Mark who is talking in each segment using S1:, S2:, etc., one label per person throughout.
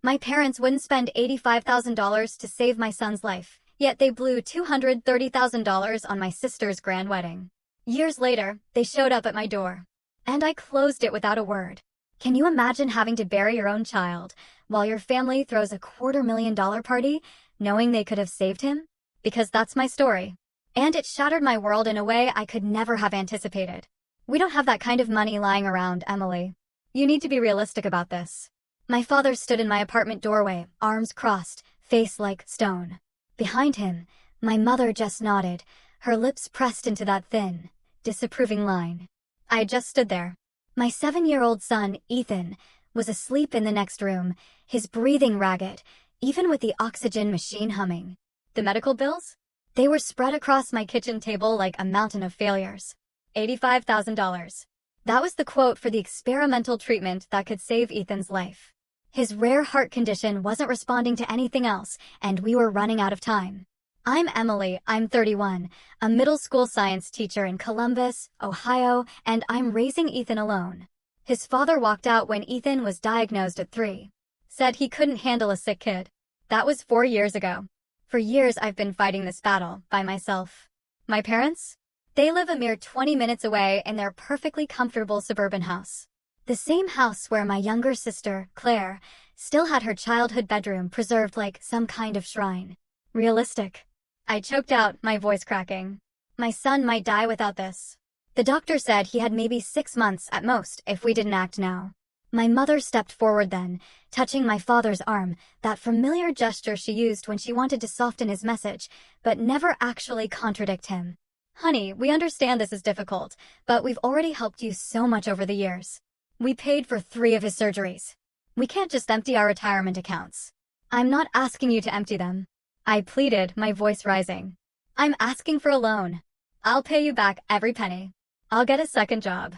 S1: My parents wouldn't spend $85,000 to save my son's life, yet they blew $230,000 on my sister's grand wedding. Years later, they showed up at my door. And I closed it without a word. Can you imagine having to bury your own child while your family throws a $250,000 party, knowing they could have saved him? Because that's my story. And it shattered my world in a way I could never have anticipated. We don't have that kind of money lying around, Emily. You need to be realistic about this. My father stood in my apartment doorway, arms crossed, face like stone. Behind him, my mother just nodded, her lips pressed into that thin, disapproving line. I just stood there. My 7-year-old son, Ethan, was asleep in the next room, his breathing ragged, even with the oxygen machine humming. The medical bills? They were spread across my kitchen table like a mountain of failures. $85,000. That was the quote for the experimental treatment that could save Ethan's life. His rare heart condition wasn't responding to anything else, and we were running out of time. I'm Emily, I'm 31, a middle school science teacher in Columbus, Ohio, and I'm raising Ethan alone. His father walked out when Ethan was diagnosed at 3. Said he couldn't handle a sick kid. That was 4 years ago. For years I've been fighting this battle, by myself. My parents? They live a mere 20 minutes away in their perfectly comfortable suburban house. The same house where my younger sister, Claire, still had her childhood bedroom preserved like some kind of shrine. Realistic. I choked out, my voice cracking. My son might die without this. The doctor said he had maybe 6 months at most if we didn't act now. My mother stepped forward then, touching my father's arm, that familiar gesture she used when she wanted to soften his message, but never actually contradict him. Honey, we understand this is difficult, but we've already helped you so much over the years. We paid for 3 of his surgeries. We can't just empty our retirement accounts. I'm not asking you to empty them. I pleaded, my voice rising. I'm asking for a loan. I'll pay you back every penny. I'll get a second job.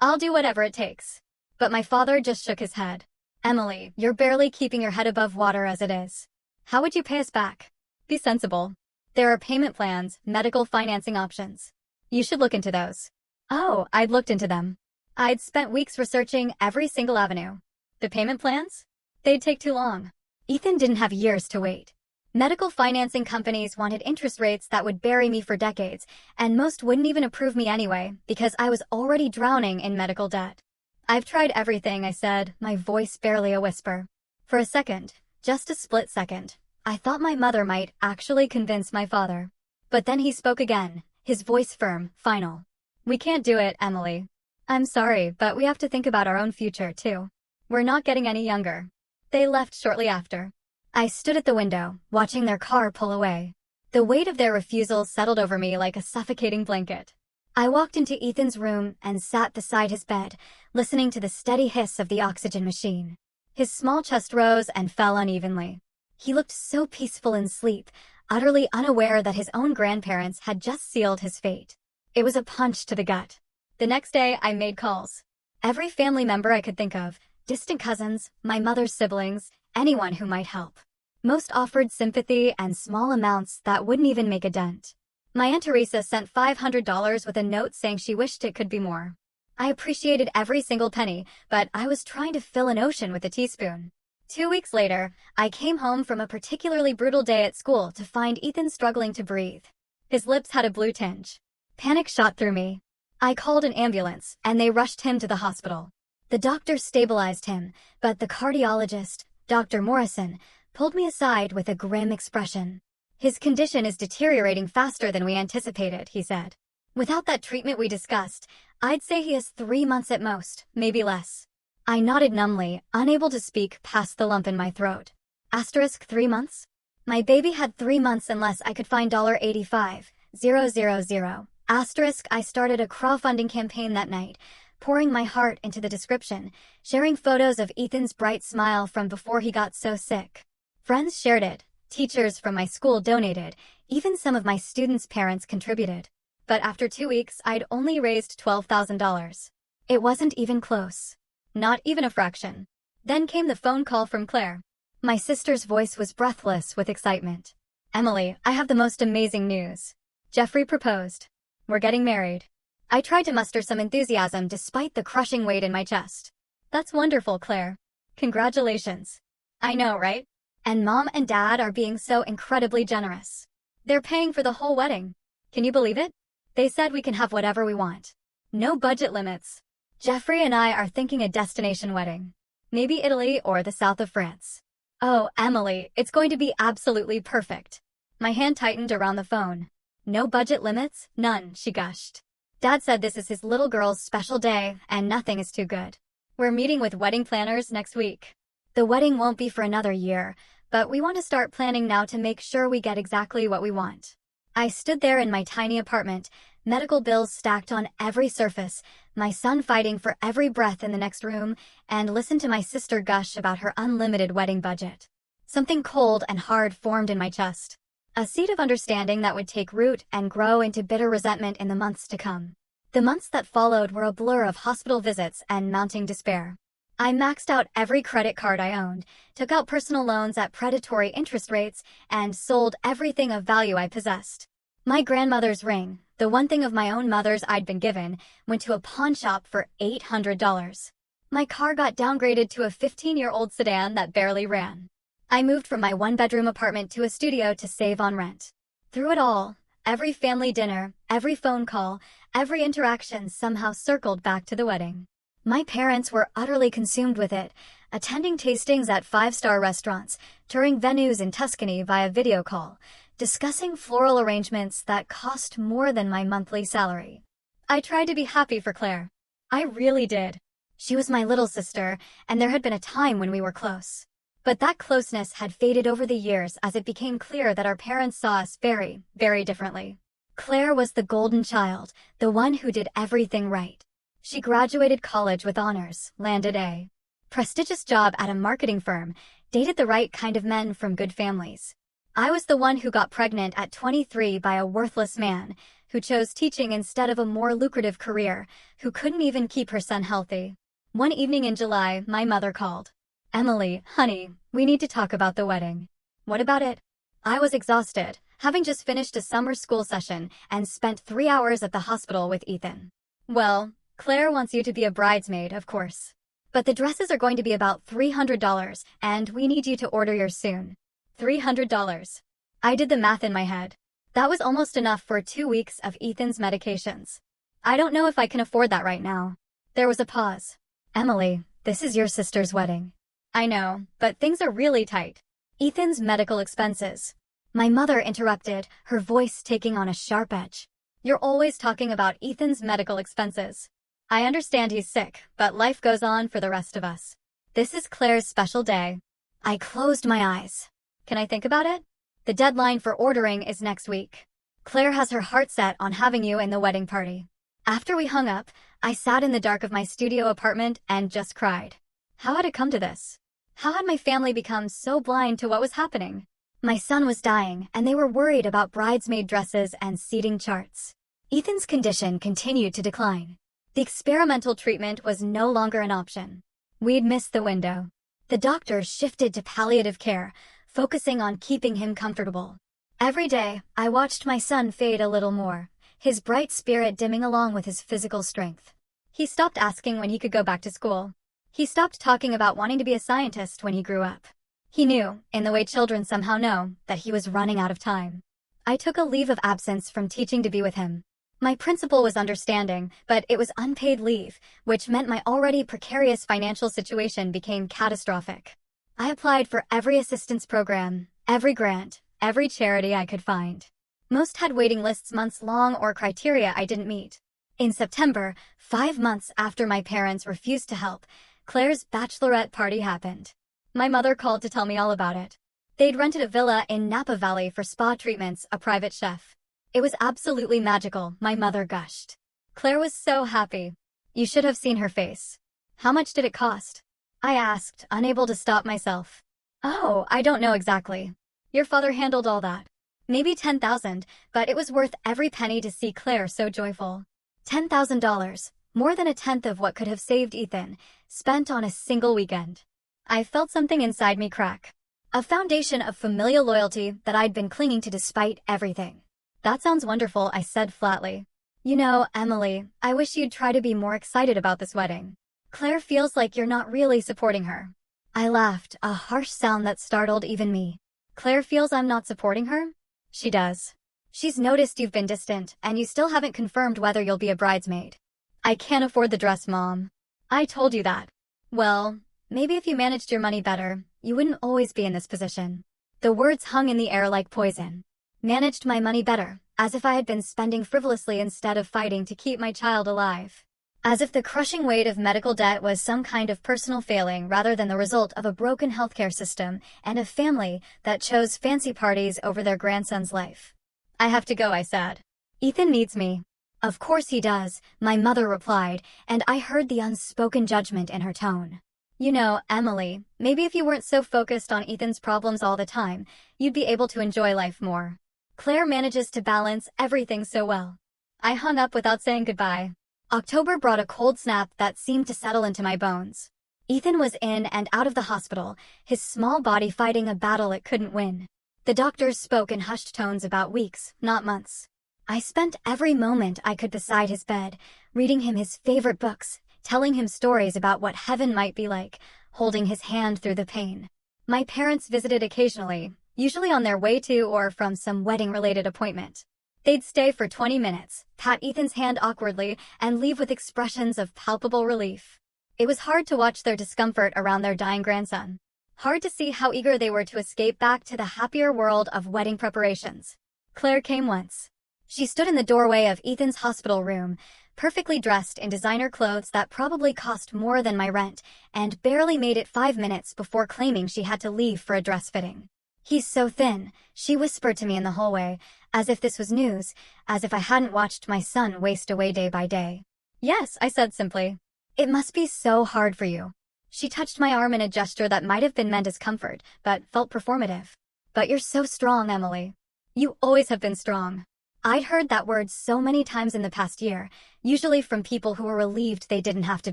S1: I'll do whatever it takes. But my father just shook his head. Emily, you're barely keeping your head above water as it is. How would you pay us back? Be sensible. There are payment plans, medical financing options. You should look into those. Oh, I'd looked into them. I'd spent weeks researching every single avenue. The payment plans? They'd take too long. Ethan didn't have years to wait. Medical financing companies wanted interest rates that would bury me for decades, and most wouldn't even approve me anyway, because I was already drowning in medical debt. I've tried everything, I said, my voice barely a whisper. For a second, just a split second, I thought my mother might actually convince my father. But then he spoke again, his voice firm, final. We can't do it, Emily. I'm sorry, but we have to think about our own future, too. We're not getting any younger. They left shortly after. I stood at the window, watching their car pull away. The weight of their refusal settled over me like a suffocating blanket. I walked into Ethan's room and sat beside his bed, listening to the steady hiss of the oxygen machine. His small chest rose and fell unevenly. He looked so peaceful in sleep, utterly unaware that his own grandparents had just sealed his fate. It was a punch to the gut. The next day, I made calls. Every family member I could think of, distant cousins, my mother's siblings, anyone who might help. Most offered sympathy and small amounts that wouldn't even make a dent. My Aunt Teresa sent $500 with a note saying she wished it could be more. I appreciated every single penny, but I was trying to fill an ocean with a teaspoon. 2 weeks later, I came home from a particularly brutal day at school to find Ethan struggling to breathe. His lips had a blue tinge. Panic shot through me. I called an ambulance, and they rushed him to the hospital. The doctor stabilized him, but the cardiologist, Dr. Morrison, pulled me aside with a grim expression. His condition is deteriorating faster than we anticipated, he said. Without that treatment we discussed, I'd say he has 3 months at most, maybe less. I nodded numbly, unable to speak past the lump in my throat. Asterisk 3 months? My baby had 3 months unless I could find $85,000. Asterisk I started a crowdfunding campaign that night, pouring my heart into the description, sharing photos of Ethan's bright smile from before he got so sick. Friends shared it, teachers from my school donated, even some of my students' parents contributed. But after 2 weeks, I'd only raised $12,000. It wasn't even close. Not even a fraction. Then came the phone call from Claire. My sister's voice was breathless with excitement. Emily, I have the most amazing news. Jeffrey proposed. We're getting married. I tried to muster some enthusiasm despite the crushing weight in my chest. That's wonderful, Claire. Congratulations. I know, right? And Mom and Dad are being so incredibly generous. They're paying for the whole wedding. Can you believe it? They said we can have whatever we want. No budget limits. Jeffrey and I are thinking a destination wedding. Maybe Italy or the south of France. Oh, Emily, it's going to be absolutely perfect. My hand tightened around the phone. No budget limits? None, she gushed. Dad said this is his little girl's special day and nothing is too good. We're meeting with wedding planners next week. The wedding won't be for another year, but we want to start planning now to make sure we get exactly what we want. I stood there in my tiny apartment, medical bills stacked on every surface, my son fighting for every breath in the next room, and listened to my sister gush about her unlimited wedding budget. Something cold and hard formed in my chest. A seed of understanding that would take root and grow into bitter resentment in the months to come. The months that followed were a blur of hospital visits and mounting despair. I maxed out every credit card I owned, took out personal loans at predatory interest rates, and sold everything of value I possessed. My grandmother's ring, the one thing of my own mother's I'd been given, went to a pawn shop for $800. My car got downgraded to a 15-year-old sedan that barely ran. I moved from my one-bedroom apartment to a studio to save on rent. Through it all, every family dinner, every phone call, every interaction somehow circled back to the wedding. My parents were utterly consumed with it, attending tastings at five-star restaurants, touring venues in Tuscany via video call, discussing floral arrangements that cost more than my monthly salary. I tried to be happy for Claire. I really did. She was my little sister, and there had been a time when we were close. But that closeness had faded over the years as it became clear that our parents saw us very, very differently. Claire was the golden child, the one who did everything right. She graduated college with honors, landed a prestigious job at a marketing firm, dated the right kind of men from good families. I was the one who got pregnant at 23 by a worthless man, who chose teaching instead of a more lucrative career, who couldn't even keep her son healthy. One evening in July, my mother called. "Emily, honey, we need to talk about the wedding." "What about it?" I was exhausted, having just finished a summer school session and spent 3 hours at the hospital with Ethan. "Well, Claire wants you to be a bridesmaid, of course. But the dresses are going to be about $300, and we need you to order yours soon." $300. I did the math in my head. That was almost enough for 2 weeks of Ethan's medications. I don't know if I can afford that right now. There was a pause. "Emily, this is your sister's wedding." "I know, but things are really tight." "Ethan's medical expenses." My mother interrupted, her voice taking on a sharp edge. "You're always talking about Ethan's medical expenses. I understand he's sick, but life goes on for the rest of us. This is Claire's special day." I closed my eyes. "Can I think about it?" "The deadline for ordering is next week. Claire has her heart set on having you in the wedding party." After we hung up, I sat in the dark of my studio apartment and just cried. How had it come to this? How had my family become so blind to what was happening? My son was dying, and they were worried about bridesmaid dresses and seating charts. Ethan's condition continued to decline. The experimental treatment was no longer an option. We'd missed the window. The doctors shifted to palliative care, focusing on keeping him comfortable. Every day, I watched my son fade a little more, his bright spirit dimming along with his physical strength. He stopped asking when he could go back to school. He stopped talking about wanting to be a scientist when he grew up. He knew, in the way children somehow know, that he was running out of time. I took a leave of absence from teaching to be with him. My principal was understanding, but it was unpaid leave, which meant my already precarious financial situation became catastrophic. I applied for every assistance program, every grant, every charity I could find. Most had waiting lists months long or criteria I didn't meet. In September, 5 months after my parents refused to help, Claire's bachelorette party happened. My mother called to tell me all about it. They'd rented a villa in Napa Valley for spa treatments, a private chef. It was absolutely magical, my mother gushed. Claire was so happy. You should have seen her face. "How much did it cost?" I asked, unable to stop myself. "Oh, I don't know exactly. Your father handled all that. Maybe 10,000, but it was worth every penny to see Claire so joyful." $10,000, more than a tenth of what could have saved Ethan, spent on a single weekend. I felt something inside me crack. A foundation of familial loyalty that I'd been clinging to despite everything. "That sounds wonderful," I said flatly. "You know, Emily, I wish you'd try to be more excited about this wedding. Claire feels like you're not really supporting her." I laughed, a harsh sound that startled even me. Claire feels I'm not supporting her? She does. She's noticed you've been distant, and you still haven't confirmed whether you'll be a bridesmaid. I can't afford the dress, Mom. I told you that. Well, maybe if you managed your money better, you wouldn't always be in this position. The words hung in the air like poison. Managed my money better, as if I had been spending frivolously instead of fighting to keep my child alive. As if the crushing weight of medical debt was some kind of personal failing rather than the result of a broken healthcare system and a family that chose fancy parties over their grandson's life. I have to go, I said. Ethan needs me. Of course he does, my mother replied, and I heard the unspoken judgment in her tone. You know, Emily, maybe if you weren't so focused on Ethan's problems all the time, you'd be able to enjoy life more. Claire manages to balance everything so well. I hung up without saying goodbye. October brought a cold snap that seemed to settle into my bones. Ethan was in and out of the hospital, his small body fighting a battle it couldn't win. The doctors spoke in hushed tones about weeks, not months. I spent every moment I could beside his bed, reading him his favorite books, telling him stories about what heaven might be like, holding his hand through the pain. My parents visited occasionally, usually on their way to or from some wedding-related appointment. They'd stay for 20 minutes, pat Ethan's hand awkwardly, and leave with expressions of palpable relief. It was hard to watch their discomfort around their dying grandson. Hard to see how eager they were to escape back to the happier world of wedding preparations. Claire came once. She stood in the doorway of Ethan's hospital room, perfectly dressed in designer clothes that probably cost more than my rent, and barely made it 5 minutes before claiming she had to leave for a dress fitting. He's so thin, she whispered to me in the hallway, as if this was news, as if I hadn't watched my son waste away day by day. Yes, I said simply. It must be so hard for you. She touched my arm in a gesture that might have been meant as comfort, but felt performative. But you're so strong, Emily. You always have been strong. I'd heard that word so many times in the past year, usually from people who were relieved they didn't have to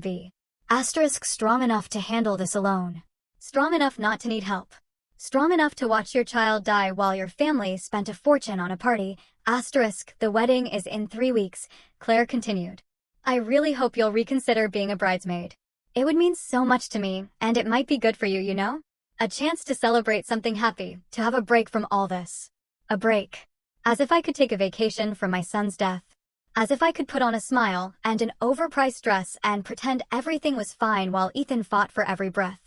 S1: be. Asterisk strong enough to handle this alone. Strong enough not to need help. Strong enough to watch your child die while your family spent a fortune on a party. Asterisk, the wedding is in 3 weeks, Claire continued. I really hope you'll reconsider being a bridesmaid. It would mean so much to me, and it might be good for you, you know? A chance to celebrate something happy, to have a break from all this. A break. As if I could take a vacation from my son's death. As if I could put on a smile and an overpriced dress and pretend everything was fine while Ethan fought for every breath.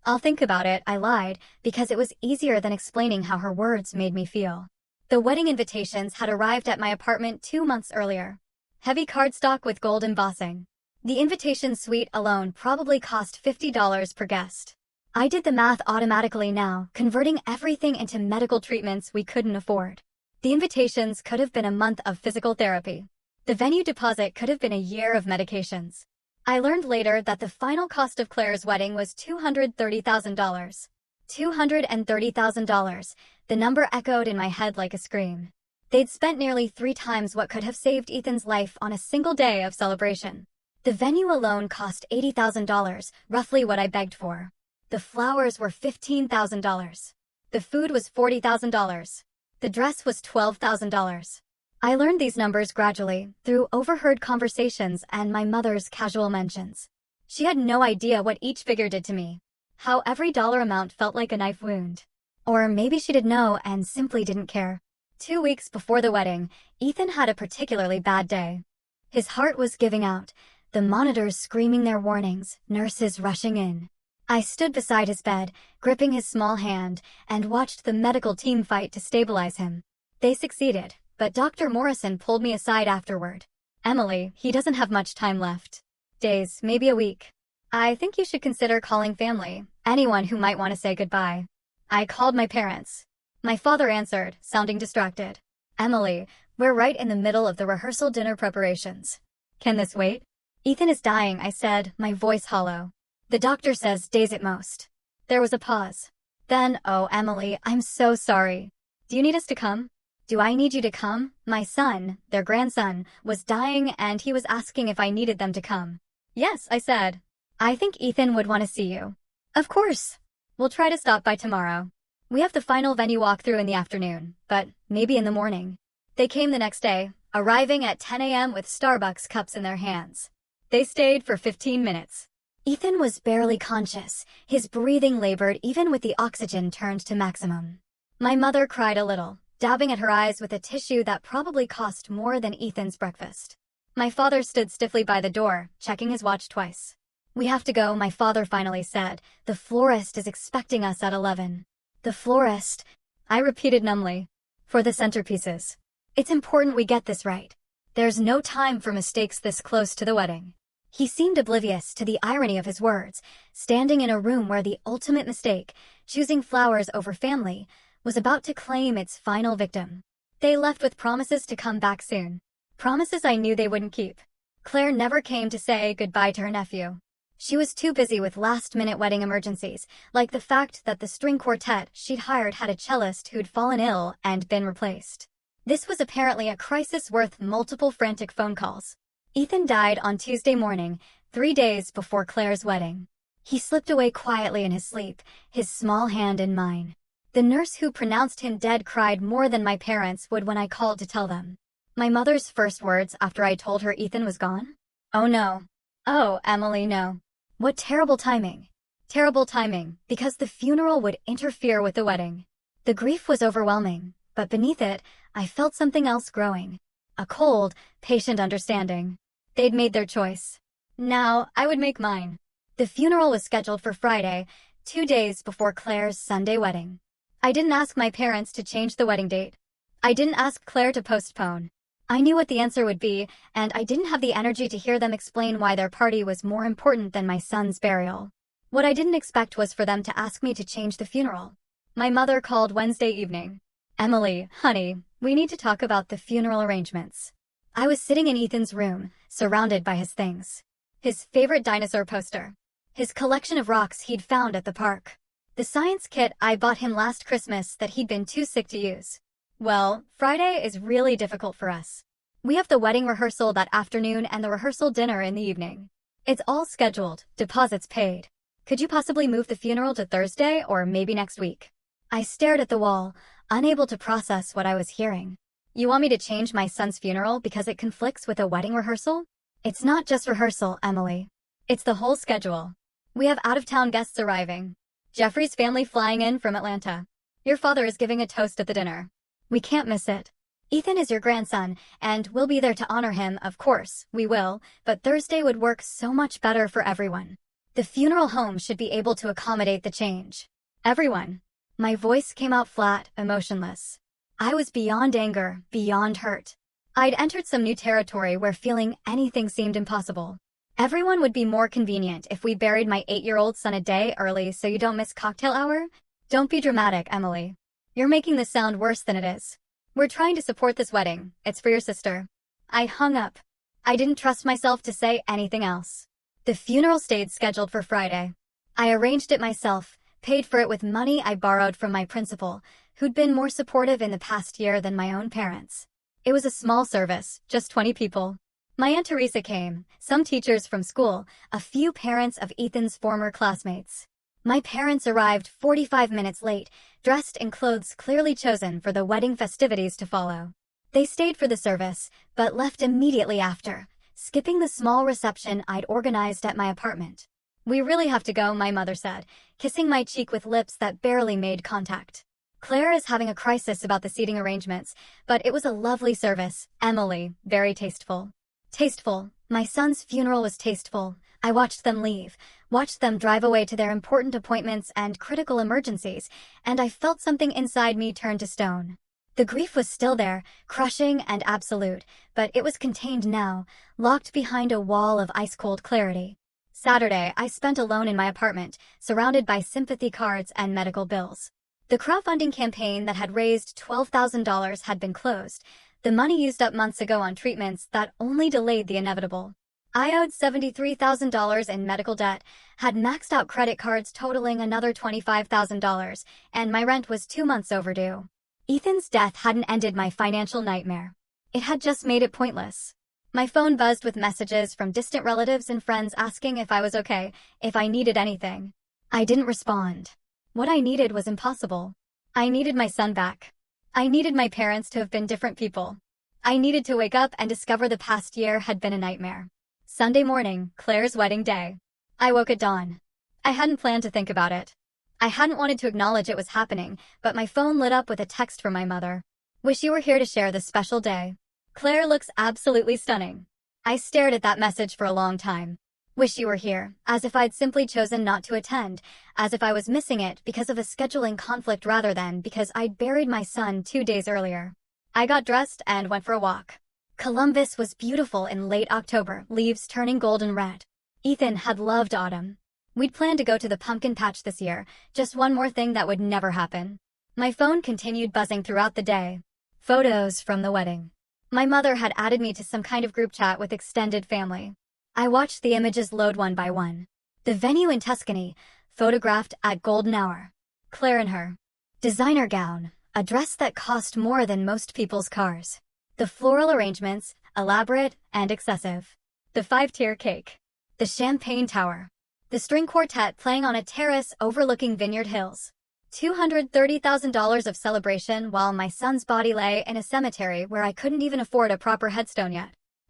S1: I'll think about it, I lied, because it was easier than explaining how her words made me feel. The wedding invitations had arrived at my apartment 2 months earlier. Heavy cardstock with gold embossing. The invitation suite alone probably cost $50 per guest. I did the math automatically now, converting everything into medical treatments we couldn't afford. The invitations could have been a month of physical therapy. The venue deposit could have been a year of medications. I learned later that the final cost of Claire's wedding was $230,000. $230,000. The number echoed in my head like a scream. They'd spent nearly 3 times what could have saved Ethan's life on a single day of celebration. The venue alone cost $80,000, roughly what I begged for. The flowers were $15,000. The food was $40,000. The dress was $12,000. I learned these numbers gradually, through overheard conversations and my mother's casual mentions. She had no idea what each figure did to me. How every dollar amount felt like a knife wound. Or maybe she did know and simply didn't care. 2 weeks before the wedding, Ethan had a particularly bad day. His heart was giving out, the monitors screaming their warnings, nurses rushing in. I stood beside his bed, gripping his small hand, and watched the medical team fight to stabilize him. They succeeded, but Dr. Morrison pulled me aside afterward. Emily, he doesn't have much time left. Days, maybe a week. I think you should consider calling family, anyone who might want to say goodbye. I called my parents. My father answered, sounding distracted. Emily, we're right in the middle of the rehearsal dinner preparations. Can this wait? Ethan is dying, I said, my voice hollow. The doctor says days at most. There was a pause. Then, oh, Emily, I'm so sorry. Do you need us to come? Do I need you to come? My son, their grandson, was dying and he was asking if I needed them to come. Yes, I said. I think Ethan would want to see you. Of course. We'll try to stop by tomorrow. We have the final venue walkthrough in the afternoon, but maybe in the morning. They came the next day, arriving at 10 a.m. with Starbucks cups in their hands. They stayed for 15 minutes. Ethan was barely conscious. His breathing labored even with the oxygen turned to maximum. My mother cried a little, dabbing at her eyes with a tissue that probably cost more than Ethan's breakfast. My father stood stiffly by the door, checking his watch twice. "We have to go," my father finally said. "The florist is expecting us at 11. "The florist," I repeated numbly. "For the centerpieces. It's important we get this right. There's no time for mistakes this close to the wedding." He seemed oblivious to the irony of his words, standing in a room where the ultimate mistake, choosing flowers over family, was about to claim its final victim. They left with promises to come back soon. Promises I knew they wouldn't keep. Claire never came to say goodbye to her nephew. She was too busy with last-minute wedding emergencies, like the fact that the string quartet she'd hired had a cellist who'd fallen ill and been replaced. This was apparently a crisis worth multiple frantic phone calls. Ethan died on Tuesday morning, 3 days before Claire's wedding. He slipped away quietly in his sleep, his small hand in mine. The nurse who pronounced him dead cried more than my parents would when I called to tell them. My mother's first words after I told her Ethan was gone? "Oh no. Oh, Emily, no." What terrible timing. Terrible timing, because the funeral would interfere with the wedding. The grief was overwhelming, but beneath it, I felt something else growing. A cold, patient understanding. They'd made their choice. Now, I would make mine. The funeral was scheduled for Friday, 2 days before Claire's Sunday wedding. I didn't ask my parents to change the wedding date. I didn't ask Claire to postpone. I knew what the answer would be, and I didn't have the energy to hear them explain why their party was more important than my son's burial. What I didn't expect was for them to ask me to change the funeral. My mother called Wednesday evening. "Emily, honey, we need to talk about the funeral arrangements." I was sitting in Ethan's room, surrounded by his things. His favorite dinosaur poster. His collection of rocks he'd found at the park. The science kit I bought him last Christmas that he'd been too sick to use. Well, Friday is really difficult for us. We have the wedding rehearsal that afternoon and the rehearsal dinner in the evening. It's all scheduled, deposits paid. Could you possibly move the funeral to Thursday or maybe next week? I stared at the wall, unable to process what I was hearing. "You want me to change my son's funeral because it conflicts with a wedding rehearsal?" "It's not just rehearsal, Emily. It's the whole schedule. We have out-of-town guests arriving. Jeffrey's family flying in from Atlanta. Your father is giving a toast at the dinner. We can't miss it. Ethan is your grandson, and we'll be there to honor him, of course, we will, but Thursday would work so much better for everyone. The funeral home should be able to accommodate the change. Everyone." My voice came out flat, emotionless. I was beyond anger, beyond hurt. I'd entered some new territory where feeling anything seemed impossible. "Everyone would be more convenient if we buried my 8-year-old son a day early so you don't miss cocktail hour? Don't be dramatic, Emily. You're making this sound worse than it is. We're trying to support this wedding. It's for your sister." I hung up. I didn't trust myself to say anything else. The funeral stayed scheduled for Friday. I arranged it myself, paid for it with money I borrowed from my principal, who'd been more supportive in the past year than my own parents. It was a small service, just 20 people. My Aunt Teresa came, some teachers from school, a few parents of Ethan's former classmates. My parents arrived 45 minutes late, dressed in clothes clearly chosen for the wedding festivities to follow. They stayed for the service, but left immediately after, skipping the small reception I'd organized at my apartment. "We really have to go," my mother said, kissing my cheek with lips that barely made contact. "Claire is having a crisis about the seating arrangements, but it was a lovely service, Emily, very tasteful." Tasteful. My son's funeral was tasteful. I watched them leave, watched them drive away to their important appointments and critical emergencies, and I felt something inside me turn to stone. The grief was still there, crushing and absolute, but it was contained now, locked behind a wall of ice-cold clarity. Saturday, I spent alone in my apartment, surrounded by sympathy cards and medical bills. The crowdfunding campaign that had raised $12,000 had been closed, the money used up months ago on treatments that only delayed the inevitable. I owed $73,000 in medical debt, had maxed out credit cards totaling another $25,000, and my rent was 2 months overdue. Ethan's death hadn't ended my financial nightmare. It had just made it pointless. My phone buzzed with messages from distant relatives and friends asking if I was okay, if I needed anything. I didn't respond. What I needed was impossible. I needed my son back. I needed my parents to have been different people. I needed to wake up and discover the past year had been a nightmare. Sunday morning, Claire's wedding day. I woke at dawn. I hadn't planned to think about it. I hadn't wanted to acknowledge it was happening, but my phone lit up with a text from my mother. Wish you were here to share this special day. Claire looks absolutely stunning. I stared at that message for a long time. Wish you were here, as if I'd simply chosen not to attend, as if I was missing it because of a scheduling conflict rather than because I'd buried my son 2 days earlier. I got dressed and went for a walk. Columbus was beautiful in late October, leaves turning golden red. Ethan had loved autumn. We'd planned to go to the pumpkin patch this year, just one more thing that would never happen. My phone continued buzzing throughout the day. Photos from the wedding. My mother had added me to some kind of group chat with extended family. I watched the images load one by one. The venue in Tuscany, photographed at golden hour. Claire in her designer gown, a dress that cost more than most people's cars. The floral arrangements, elaborate and excessive. The 5-tier cake. The champagne tower. The string quartet playing on a terrace overlooking Vineyard Hills. $230,000 of celebration while my son's body lay in a cemetery where I couldn't even afford a proper headstone yet.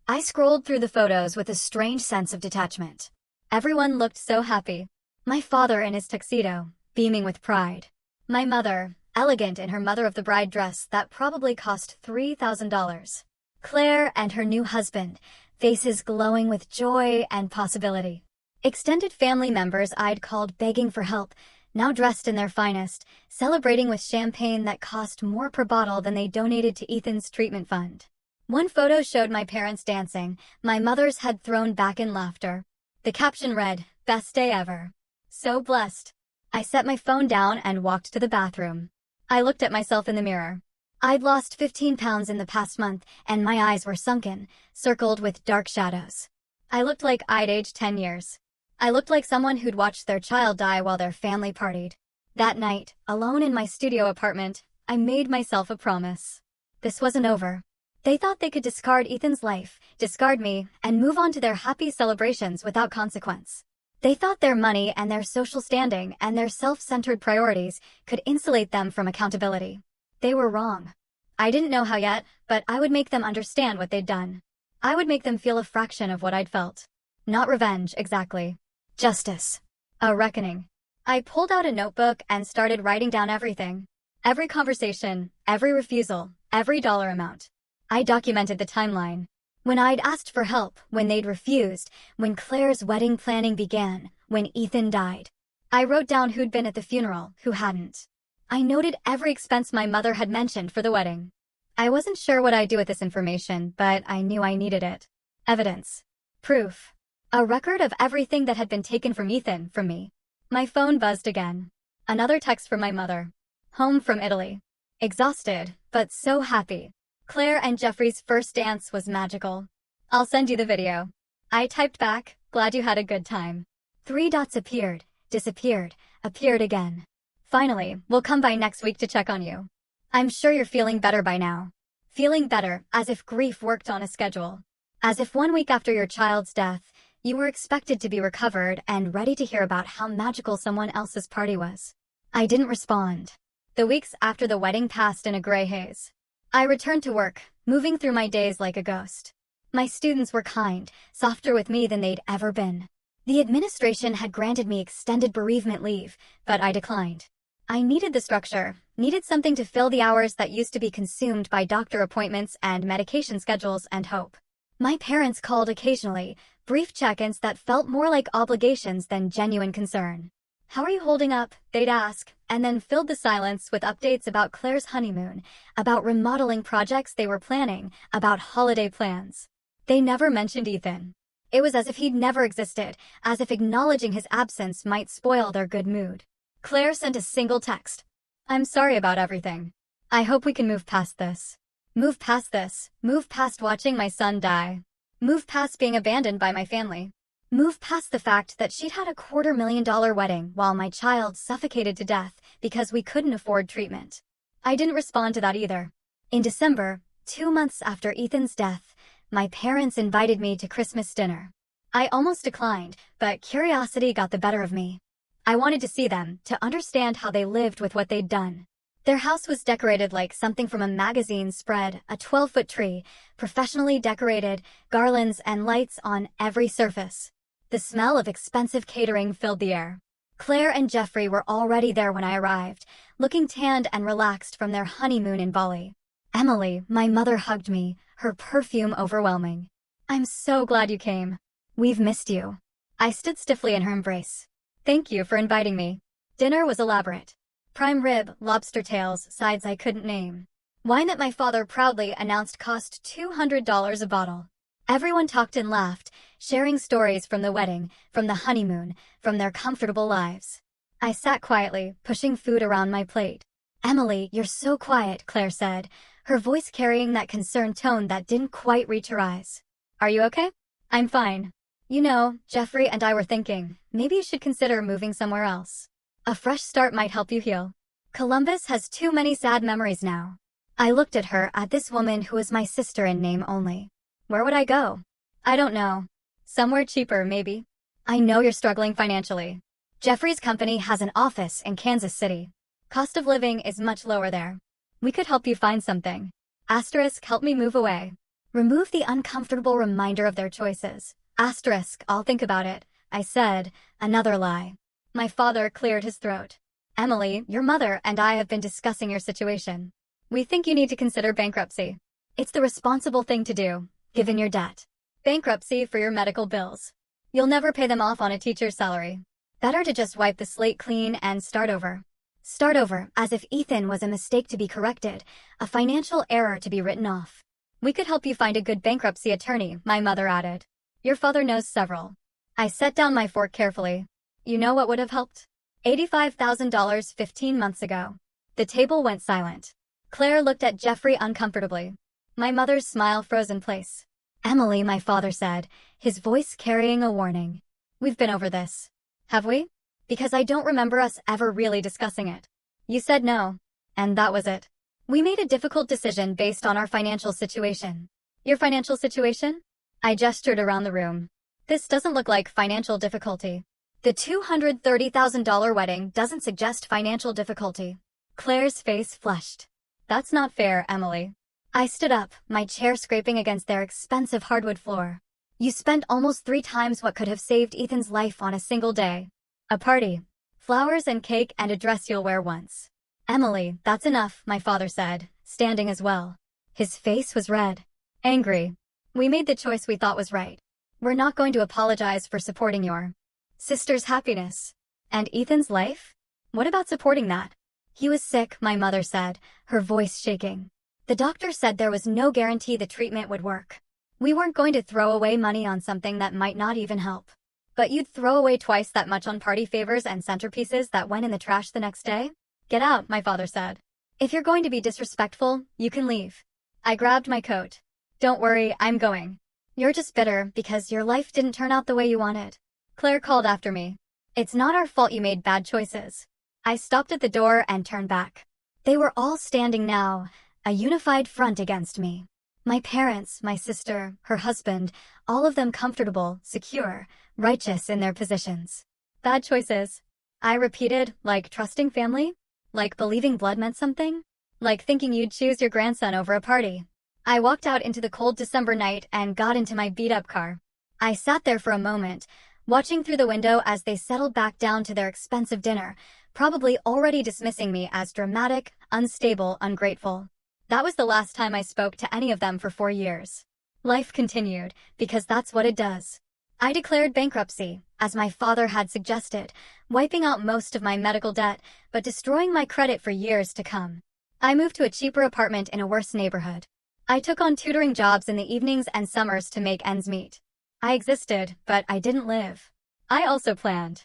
S1: I scrolled through the photos with a strange sense of detachment. Everyone looked so happy. My father in his tuxedo, beaming with pride. My mother, elegant in her mother-of-the-bride dress that probably cost $3,000. Claire and her new husband, faces glowing with joy and possibility. Extended family members I'd called begging for help, now dressed in their finest, celebrating with champagne that cost more per bottle than they donated to Ethan's treatment fund. One photo showed my parents dancing, my mother's head thrown back in laughter. The caption read, "Best day ever." So blessed. I set my phone down and walked to the bathroom. I looked at myself in the mirror. I'd lost 15 pounds in the past month, and my eyes were sunken, circled with dark shadows. I looked like I'd aged 10 years. I looked like someone who'd watched their child die while their family partied. That night, alone in my studio apartment, I made myself a promise. This wasn't over. They thought they could discard Ethan's life, discard me, and move on to their happy celebrations without consequence. They thought their money and their social standing and their self-centered priorities could insulate them from accountability. They were wrong. I didn't know how yet, but I would make them understand what they'd done. I would make them feel a fraction of what I'd felt. Not revenge, exactly. Justice. A reckoning. I pulled out a notebook and started writing down everything. Every conversation, every refusal, every dollar amount. I documented the timeline. When I'd asked for help, when they'd refused, when Claire's wedding planning began, when Ethan died. I wrote down who'd been at the funeral, who hadn't. I noted every expense my mother had mentioned for the wedding. I wasn't sure what I'd do with this information, but I knew I needed it. Evidence. Proof. A record of everything that had been taken from Ethan, from me. My phone buzzed again. Another text from my mother. Home from Italy. Exhausted, but so happy. Claire and Jeffrey's first dance was magical. I'll send you the video. I typed back, glad you had a good time. 3 dots appeared, disappeared, appeared again. Finally, we'll come by next week to check on you. I'm sure you're feeling better by now. Feeling better, as if grief worked on a schedule. As if 1 week after your child's death, you were expected to be recovered and ready to hear about how magical someone else's party was. I didn't respond. The weeks after the wedding passed in a gray haze. I returned to work, moving through my days like a ghost. My students were kind, softer with me than they'd ever been. The administration had granted me extended bereavement leave, but I declined. I needed the structure, needed something to fill the hours that used to be consumed by doctor appointments and medication schedules and hope. My parents called occasionally, brief check-ins that felt more like obligations than genuine concern. "How are you holding up?" they'd ask, and then filled the silence with updates about Claire's honeymoon, about remodeling projects they were planning, about holiday plans. They never mentioned Ethan. It was as if he'd never existed, as if acknowledging his absence might spoil their good mood. Claire sent a single text. "I'm sorry about everything. I hope we can move past this. Move past this, move past watching my son die. Move past being abandoned by my family. Move past the fact that she'd had a $250,000 wedding while my child suffocated to death because we couldn't afford treatment." I didn't respond to that either. In December, 2 months after Ethan's death, my parents invited me to Christmas dinner. I almost declined, but curiosity got the better of me. I wanted to see them, to understand how they lived with what they'd done. Their house was decorated like something from a magazine spread, a 12-foot tree, professionally decorated, garlands and lights on every surface. The smell of expensive catering filled the air. Claire and Jeffrey were already there when I arrived, looking tanned and relaxed from their honeymoon in Bali. Emily, my mother, hugged me, her perfume overwhelming. I'm so glad you came. We've missed you. I stood stiffly in her embrace. Thank you for inviting me. Dinner was elaborate. Prime rib, lobster tails, sides I couldn't name. Wine that my father proudly announced cost $200 a bottle. Everyone talked and laughed, sharing stories from the wedding, from the honeymoon, from their comfortable lives. I sat quietly, pushing food around my plate. Emily, you're so quiet, Claire said, her voice carrying that concerned tone that didn't quite reach her eyes. Are you okay? I'm fine. You know, Jeffrey and I were thinking, maybe you should consider moving somewhere else. A fresh start might help you heal. Columbus has too many sad memories now. I looked at her, at this woman who was my sister in name only. Where would I go? I don't know. Somewhere cheaper, maybe. I know you're struggling financially. Jeffrey's company has an office in Kansas City. Cost of living is much lower there. We could help you find something. Asterisk, help me move away. Remove the uncomfortable reminder of their choices. Asterisk, I'll think about it, I said, another lie. My father cleared his throat. Emily, your mother and I have been discussing your situation. We think you need to consider bankruptcy. It's the responsible thing to do, given your debt. Bankruptcy for your medical bills. You'll never pay them off on a teacher's salary. Better to just wipe the slate clean and start over. Start over, as if Ethan was a mistake to be corrected, a financial error to be written off. We could help you find a good bankruptcy attorney, my mother added. Your father knows several. I set down my fork carefully. You know what would have helped? $85,000 15 months ago. The table went silent. Claire looked at Jeffrey uncomfortably. My mother's smile froze in place. Emily, my father said, his voice carrying a warning. We've been over this. Have we? Because I don't remember us ever really discussing it. You said no. And that was it. We made a difficult decision based on our financial situation. Your financial situation? I gestured around the room. This doesn't look like financial difficulty. The $230,000 wedding doesn't suggest financial difficulty. Claire's face flushed. That's not fair, Emily. I stood up, my chair scraping against their expensive hardwood floor. You spent almost 3 times what could have saved Ethan's life on a single day. A party. Flowers and cake and a dress you'll wear once. Emily, that's enough, my father said, standing as well. His face was red. Angry. We made the choice we thought was right. We're not going to apologize for supporting your sister's happiness. And Ethan's life? What about supporting that? He was sick, my mother said, her voice shaking. The doctor said there was no guarantee the treatment would work. We weren't going to throw away money on something that might not even help. But you'd throw away twice that much on party favors and centerpieces that went in the trash the next day? Get out, my father said. If you're going to be disrespectful, you can leave. I grabbed my coat. Don't worry, I'm going. You're just bitter because your life didn't turn out the way you wanted. Claire called after me. It's not our fault you made bad choices. I stopped at the door and turned back. They were all standing now, a unified front against me. My parents, my sister, her husband, all of them comfortable, secure, righteous in their positions. Bad choices. I repeated, like trusting family? Like believing blood meant something? Like thinking you'd choose your grandson over a party. I walked out into the cold December night and got into my beat-up car. I sat there for a moment, watching through the window as they settled back down to their expensive dinner, probably already dismissing me as dramatic, unstable, ungrateful. That was the last time I spoke to any of them for 4 years. Life continued, because that's what it does. I declared bankruptcy, as my father had suggested, wiping out most of my medical debt, but destroying my credit for years to come. I moved to a cheaper apartment in a worse neighborhood. I took on tutoring jobs in the evenings and summers to make ends meet. I existed, but I didn't live. I also planned.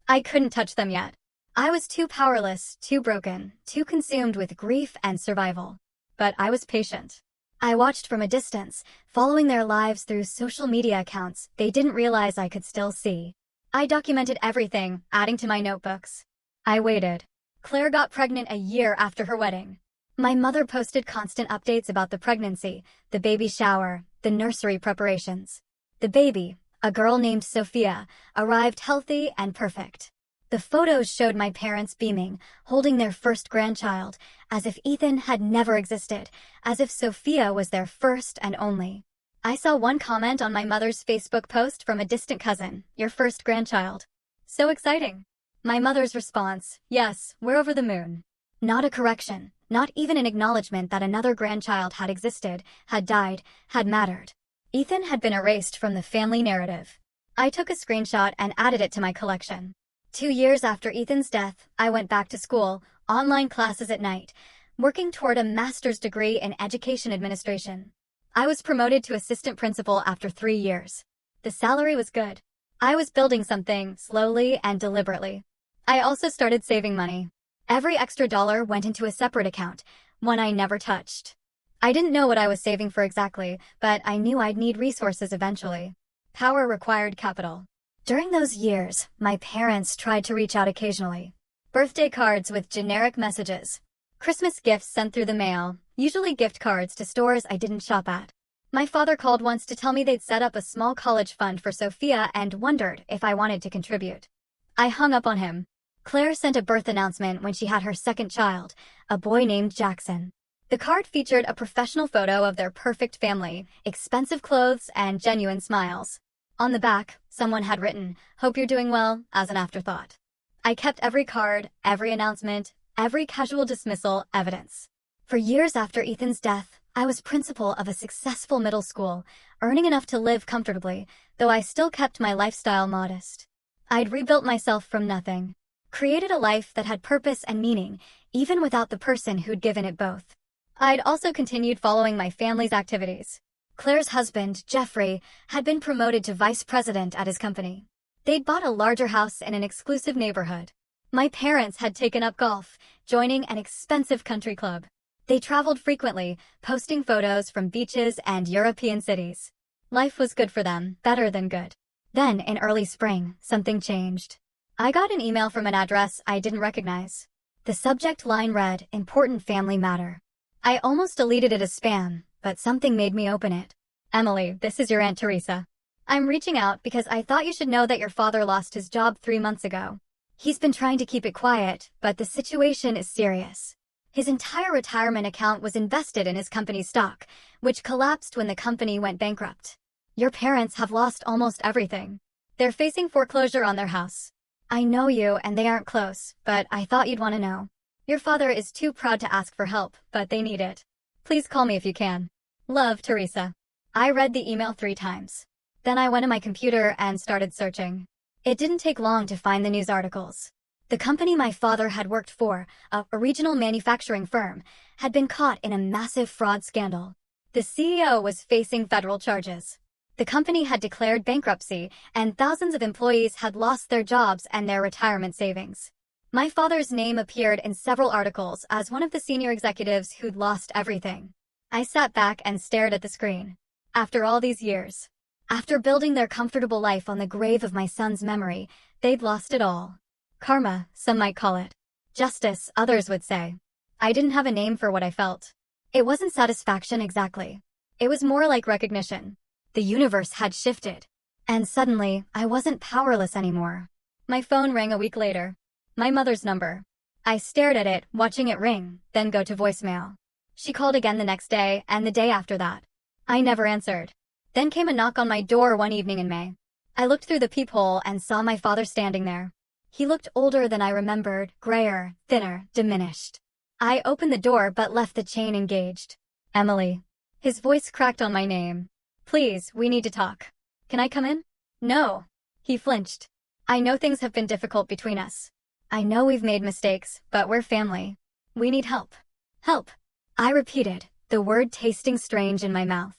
S1: I couldn't touch them yet. I was too powerless, too broken, too consumed with grief and survival. But I was patient. I watched from a distance, following their lives through social media accounts they didn't realize I could still see. I documented everything, adding to my notebooks. I waited. Claire got pregnant a year after her wedding. My mother posted constant updates about the pregnancy, the baby shower, the nursery preparations. The baby, a girl named Sophia, arrived healthy and perfect. The photos showed my parents beaming, holding their first grandchild, as if Ethan had never existed, as if Sophia was their first and only. I saw one comment on my mother's Facebook post from a distant cousin, your first grandchild. So exciting. My mother's response, yes, we're over the moon. Not a correction, not even an acknowledgement that another grandchild had existed, had died, had mattered. Ethan had been erased from the family narrative. I took a screenshot and added it to my collection. 2 years after Ethan's death, I went back to school, online classes at night, working toward a master's degree in education administration. I was promoted to assistant principal after 3 years. The salary was good. I was building something slowly and deliberately. I also started saving money. Every extra dollar went into a separate account, one I never touched. I didn't know what I was saving for exactly, but I knew I'd need resources eventually. Power required capital. During those years, my parents tried to reach out occasionally. Birthday cards with generic messages. Christmas gifts sent through the mail, usually gift cards to stores I didn't shop at. My father called once to tell me they'd set up a small college fund for Sophia and wondered if I wanted to contribute. I hung up on him. Claire sent a birth announcement when she had her second child, a boy named Jackson. The card featured a professional photo of their perfect family, expensive clothes, and genuine smiles. On the back, someone had written, "Hope you're doing well," as an afterthought. I kept every card, every announcement, every casual dismissal evidence. For years after Ethan's death, I was principal of a successful middle school, earning enough to live comfortably, though I still kept my lifestyle modest. I'd rebuilt myself from nothing, created a life that had purpose and meaning, even without the person who'd given it both. I'd also continued following my family's activities. Claire's husband, Jeffrey, had been promoted to vice president at his company. They'd bought a larger house in an exclusive neighborhood. My parents had taken up golf, joining an expensive country club. They traveled frequently, posting photos from beaches and European cities. Life was good for them, better than good. Then, in early spring, something changed. I got an email from an address I didn't recognize. The subject line read, "Important Family Matter." I almost deleted it as spam, but something made me open it. "Emily, this is your Aunt Teresa. I'm reaching out because I thought you should know that your father lost his job 3 months ago. He's been trying to keep it quiet, but the situation is serious. His entire retirement account was invested in his company's stock, which collapsed when the company went bankrupt. Your parents have lost almost everything. They're facing foreclosure on their house. I know you and they aren't close, but I thought you'd want to know. Your father is too proud to ask for help, but they need it. Please call me if you can. Love, Teresa." I read the email 3 times. Then I went to my computer and started searching. It didn't take long to find the news articles. The company my father had worked for, a regional manufacturing firm, had been caught in a massive fraud scandal. The CEO was facing federal charges. The company had declared bankruptcy, and thousands of employees had lost their jobs and their retirement savings. My father's name appeared in several articles as one of the senior executives who'd lost everything. I sat back and stared at the screen. After all these years, after building their comfortable life on the grave of my son's memory, they'd lost it all. Karma, some might call it. Justice, others would say. I didn't have a name for what I felt. It wasn't satisfaction exactly. It was more like recognition. The universe had shifted. And suddenly, I wasn't powerless anymore. My phone rang a week later. My mother's number. I stared at it, watching it ring, then go to voicemail. She called again the next day, and the day after that. I never answered. Then came a knock on my door one evening in May. I looked through the peephole and saw my father standing there. He looked older than I remembered, grayer, thinner, diminished. I opened the door but left the chain engaged. "Emily." His voice cracked on my name. "Please, we need to talk." "Can I come in?" "No." He flinched. "I know things have been difficult between us. I know we've made mistakes, but we're family. We need help." "Help," I repeated, the word tasting strange in my mouth.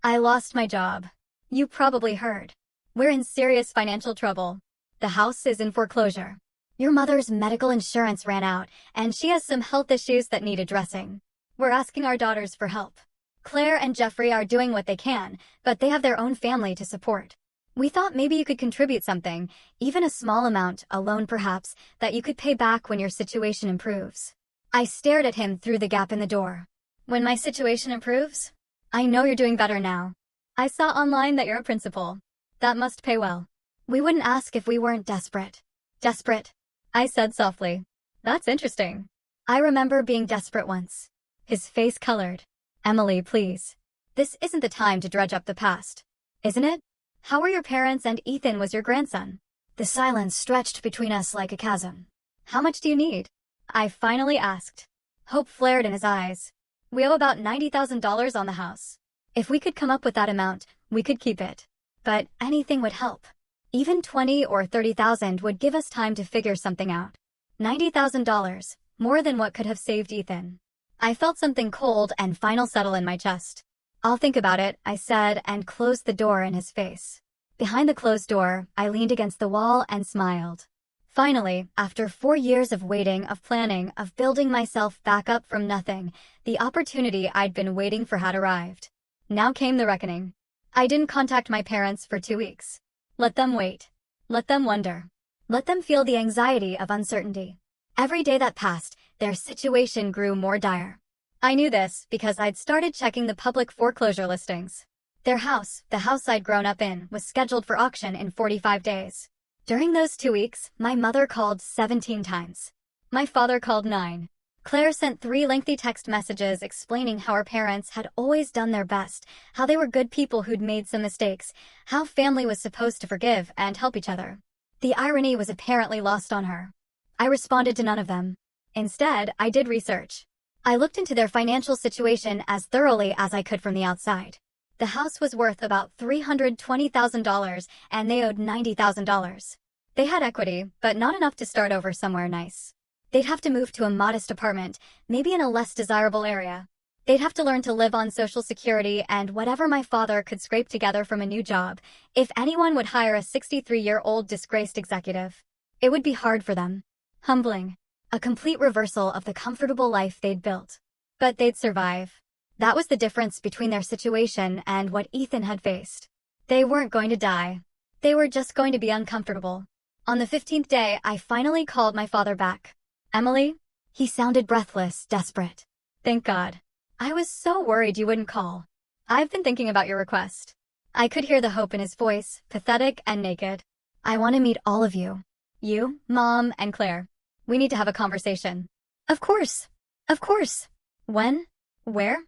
S1: "I lost my job. You probably heard. We're in serious financial trouble. The house is in foreclosure. Your mother's medical insurance ran out, and she has some health issues that need addressing. We're asking our daughters for help. Claire and Jeffrey are doing what they can, but they have their own family to support. We thought maybe you could contribute something, even a small amount, a loan perhaps, that you could pay back when your situation improves." I stared at him through the gap in the door. "When my situation improves? I know you're doing better now. I saw online that you're a principal. That must pay well." "We wouldn't ask if we weren't desperate." "Desperate?" I said softly. "That's interesting. I remember being desperate once." His face colored. "Emily, please. This isn't the time to dredge up the past. Isn't it? How were your parents and Ethan was your grandson? The silence stretched between us like a chasm. How much do you need? I finally asked. Hope flared in his eyes. We owe about $90,000 on the house. If we could come up with that amount, we could keep it. But anything would help. Even 20 or 30,000 would give us time to figure something out. $90,000, more than what could have saved Ethan. I felt something cold and final settle in my chest. I'll think about it, I said, and closed the door in his face. Behind the closed door, I leaned against the wall and smiled. Finally, after 4 years of waiting, of planning, of building myself back up from nothing, the opportunity I'd been waiting for had arrived. Now came the reckoning. I didn't contact my parents for 2 weeks. Let them wait. Let them wonder. Let them feel the anxiety of uncertainty. Every day that passed, their situation grew more dire. I knew this because I'd started checking the public foreclosure listings. Their house, the house I'd grown up in, was scheduled for auction in 45 days. During those 2 weeks, my mother called 17 times. My father called 9. Claire sent 3 lengthy text messages explaining how her parents had always done their best, how they were good people who'd made some mistakes, how family was supposed to forgive and help each other. The irony was apparently lost on her. I responded to none of them. Instead, I did research. I looked into their financial situation as thoroughly as I could from the outside. The house was worth about $320,000 and they owed $90,000. They had equity, but not enough to start over somewhere nice. They'd have to move to a modest apartment, maybe in a less desirable area. They'd have to learn to live on Social Security and whatever my father could scrape together from a new job, if anyone would hire a 63-year-old disgraced executive. It would be hard for them. Humbling. A complete reversal of the comfortable life they'd built. But they'd survive. That was the difference between their situation and what Ethan had faced. They weren't going to die. They were just going to be uncomfortable. On the 15th day, I finally called my father back. Emily? He sounded breathless, desperate. Thank God. I was so worried you wouldn't call. I've been thinking about your request. I could hear the hope in his voice, pathetic and naked. I want to meet all of you. You, Mom, and Claire. We need to have a conversation. Of course. Of course. When? Where?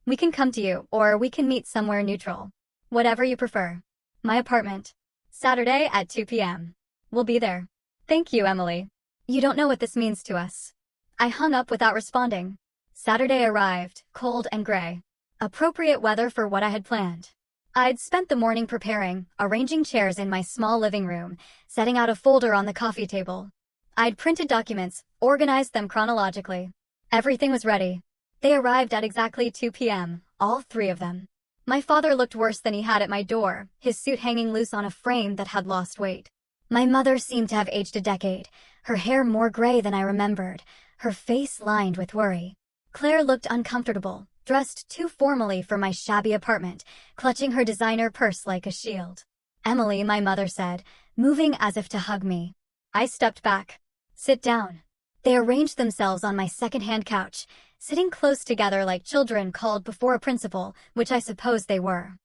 S1: We can come to you, or we can meet somewhere neutral. Whatever you prefer. My apartment. Saturday at 2 p.m. We'll be there. Thank you, Emily. You don't know what this means to us. I hung up without responding. Saturday arrived, cold and gray. Appropriate weather for what I had planned. I'd spent the morning preparing, arranging chairs in my small living room, setting out a folder on the coffee table. I'd printed documents, organized them chronologically. Everything was ready. They arrived at exactly 2 p.m., all 3 of them. My father looked worse than he had at my door, his suit hanging loose on a frame that had lost weight. My mother seemed to have aged a decade, her hair more gray than I remembered, her face lined with worry. Claire looked uncomfortable, dressed too formally for my shabby apartment, clutching her designer purse like a shield. Emily, my mother said, moving as if to hug me. I stepped back. Sit down. They arranged themselves on my second-hand couch, sitting close together like children called before a principal, which I suppose they were.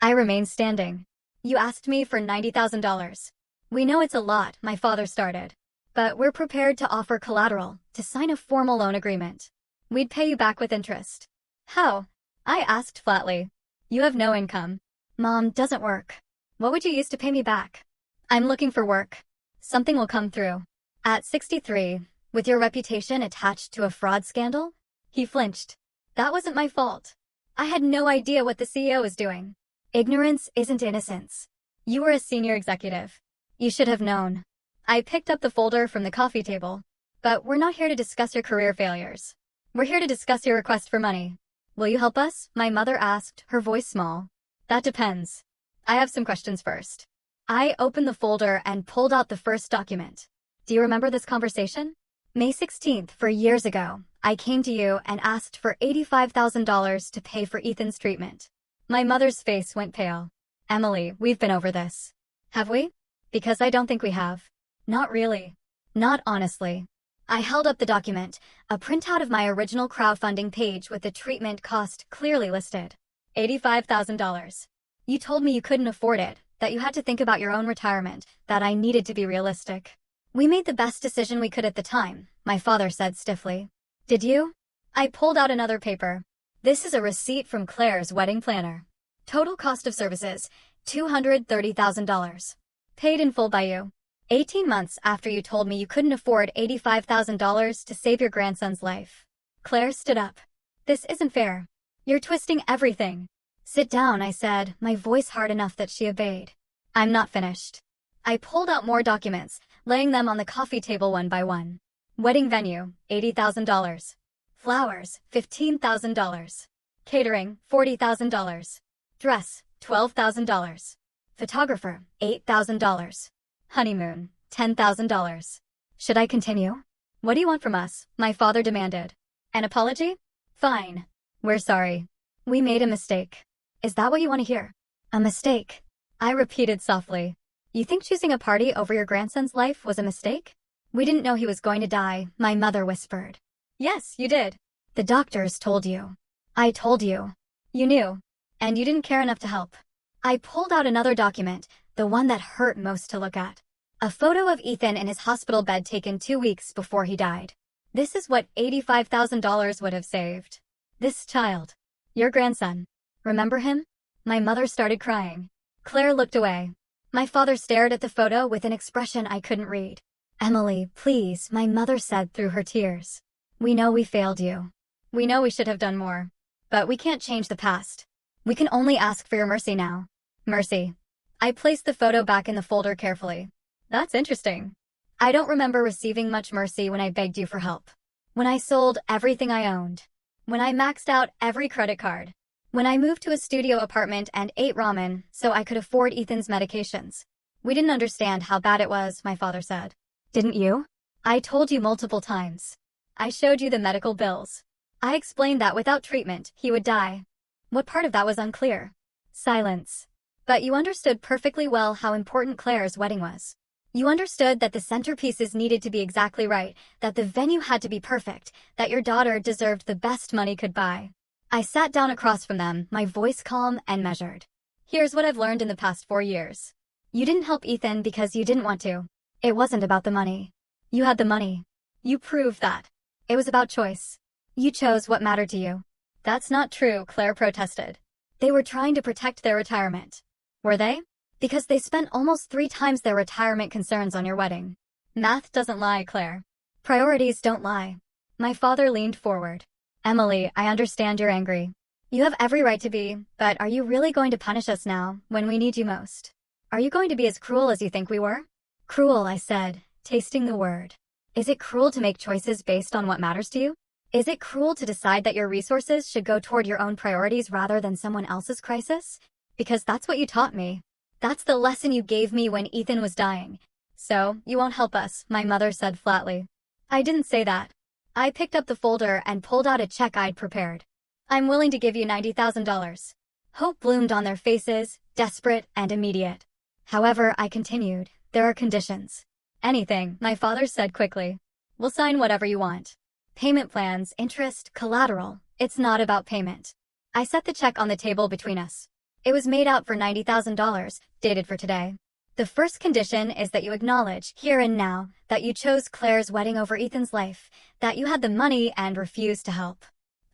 S1: I remained standing. You asked me for $90,000. We know it's a lot, my father started. But we're prepared to offer collateral, to sign a formal loan agreement. We'd pay you back with interest. How? I asked flatly. You have no income. Mom doesn't work. What would you use to pay me back? I'm looking for work. Something will come through. At 63, with your reputation attached to a fraud scandal? He flinched. That wasn't my fault. I had no idea what the CEO was doing. Ignorance isn't innocence. You were a senior executive. You should have known. I picked up the folder from the coffee table. But we're not here to discuss your career failures. We're here to discuss your request for money. Will you help us? My mother asked, her voice small. That depends. I have some questions first. I opened the folder and pulled out the first document. Do you remember this conversation? May 16th, 4 years ago, I came to you and asked for $85,000 to pay for Ethan's treatment. My mother's face went pale. Emily, we've been over this. Have we? Because I don't think we have. Not really. Not honestly. I held up the document, a printout of my original crowdfunding page with the treatment cost clearly listed. $85,000. You told me you couldn't afford it, that you had to think about your own retirement, that I needed to be realistic. We made the best decision we could at the time, my father said stiffly. Did you? I pulled out another paper. This is a receipt from Claire's wedding planner. Total cost of services, $230,000. Paid in full by you. 18 months after you told me you couldn't afford $85,000 to save your grandson's life. Claire stood up. This isn't fair. You're twisting everything. Sit down, I said, my voice hard enough that she obeyed. I'm not finished. I pulled out more documents, laying them on the coffee table one by one. Wedding venue, $80,000. Flowers, $15,000. Catering, $40,000. Dress, $12,000. Photographer, $8,000. Honeymoon, $10,000. Should I continue? What do you want from us? My father demanded. An apology? Fine. We're sorry. We made a mistake. Is that what you want to hear? A mistake? I repeated softly. You think choosing a party over your grandson's life was a mistake? We didn't know he was going to die, my mother whispered. Yes, you did. The doctors told you. I told you. You knew. And you didn't care enough to help. I pulled out another document, the one that hurt most to look at. A photo of Ethan in his hospital bed taken 2 weeks before he died. This is what $85,000 would have saved. This child. Your grandson. Remember him? My mother started crying. Claire looked away. My father stared at the photo with an expression I couldn't read. Emily, please, my mother said through her tears. We know we failed you. We know we should have done more. But we can't change the past. We can only ask for your mercy now. Mercy. I placed the photo back in the folder carefully. That's interesting. I don't remember receiving much mercy when I begged you for help. When I sold everything I owned. When I maxed out every credit card. When I moved to a studio apartment and ate ramen so I could afford Ethan's medications. We didn't understand how bad it was, my father said. Didn't you? I told you multiple times. I showed you the medical bills. I explained that without treatment, he would die. What part of that was unclear? Silence. But you understood perfectly well how important Claire's wedding was. You understood that the centerpieces needed to be exactly right, that the venue had to be perfect, that your daughter deserved the best money could buy. I sat down across from them, my voice calm and measured. Here's what I've learned in the past 4 years. You didn't help Ethan because you didn't want to. It wasn't about the money. You had the money. You proved that. It was about choice. You chose what mattered to you. That's not true, Claire protested. They were trying to protect their retirement. Were they? Because they spent almost 3 times their retirement concerns on your wedding. Math doesn't lie, Claire. Priorities don't lie. My father leaned forward. Emily, I understand you're angry. You have every right to be, but are you really going to punish us now, when we need you most? Are you going to be as cruel as you think we were? Cruel, I said, tasting the word. Is it cruel to make choices based on what matters to you? Is it cruel to decide that your resources should go toward your own priorities rather than someone else's crisis? Because that's what you taught me. That's the lesson you gave me when Ethan was dying. So, you won't help us, my mother said flatly. I didn't say that. I picked up the folder and pulled out a check I'd prepared. I'm willing to give you $90,000. Hope bloomed on their faces, desperate and immediate. However, I continued, there are conditions. Anything, my father said quickly. We'll sign whatever you want. Payment plans, interest, collateral. It's not about payment. I set the check on the table between us. It was made out for $90,000, dated for today. The first condition is that you acknowledge, here and now, that you chose Claire's wedding over Ethan's life, that you had the money and refused to help.